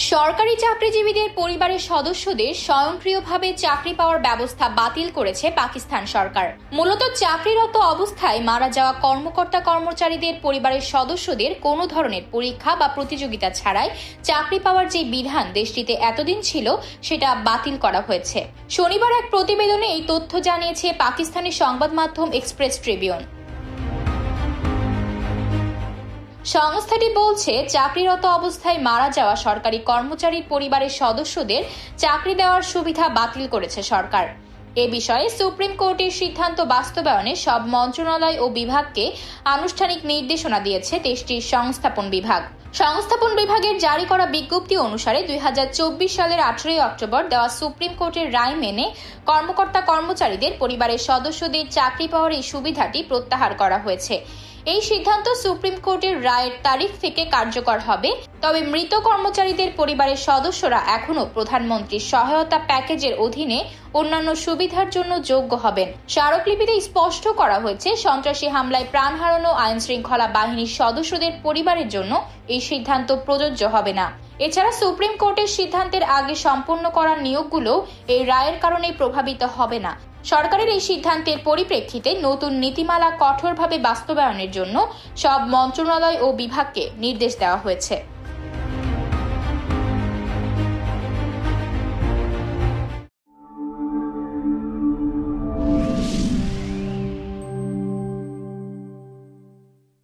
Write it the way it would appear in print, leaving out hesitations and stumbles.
সরকারি চাকরিজীবীদের পরিবারের সদস্যদের স্বয়ংক্রিয়ভাবে চাকরি পাওয়ার ব্যবস্থা বাতিল করেছে পাকিস্তান সরকার। মূলত চাকরিরত অবস্থায় মারা যাওয়া কর্মকর্তা কর্মচারীদের পরিবারের সদস্যদের কোনো ধরনের পরীক্ষা বা প্রতিযোগিতা ছাড়াই চাকরি পাওয়ার যে বিধান দেশটিতে এতদিন ছিল সেটা বাতিল করা হয়েছে। শনিবার এক প্রতিবেদনে এই তথ্য জানিয়েছে পাকিস্তানি সংবাদ মাধ্যম এক্সপ্রেস ট্রিবিউন। সংস্থাটি বলছে, চাকরিরত অবস্থায় মারা যাওয়া সরকারি কর্মচারীর পরিবারের সদস্যদের চাকরি দেওয়ার সুবিধা বাতিল করেছে সরকার। এ বিষয়ে সুপ্রিম কোর্টের সিদ্ধান্ত বাস্তবায়নে সব মন্ত্রণালয় ও বিভাগকে আনুষ্ঠানিক নির্দেশনা দিয়েছে দেশটির সংস্থাপন বিভাগ। সংস্থাপন বিভাগের জারি করা বিজ্ঞপ্তি অনুসারে 2024 সালের 18 অক্টোবর দেওয়া সুপ্রিম কোর্টের রায় মেনে কর্মকর্তা কর্মচারীদের পরিবারের সদস্যদের চাকরি পাওয়ার এই সুবিধাটি প্রত্যাহার করা হয়েছে। এই সিদ্ধান্ত সুপ্রিম কোর্টের রায়ের তারিখ থেকে কার্যকর হবে। তবে মৃত কর্মচারীদের পরিবারের সদস্যরা এখনও প্রধানমন্ত্রীর সহায়তা প্যাকেজের অধীনে অন্যান্য সুবিধার জন্য যোগ্য হবেন। স্মারকলিপিতে স্পষ্ট করা হয়েছে, সন্ত্রাসী হামলায় প্রাণ হারানো আইন শৃঙ্খলা বাহিনীর সদস্যদের পরিবারের জন্য এই সিদ্ধান্ত প্রযোজ্য হবে না। এছাড়া সুপ্রিম কোর্টের সিদ্ধান্তের আগে সম্পন্ন করা নিয়োগগুলো এই রায়ের কারণে প্রভাবিত হবে না। সরকারের এই সিদ্ধান্তের পরিপ্রেক্ষিতে নতুন নীতিমালা কঠোরভাবে বাস্তবায়নের জন্য সব মন্ত্রণালয় ও বিভাগকে নির্দেশ দেওয়া হয়েছে।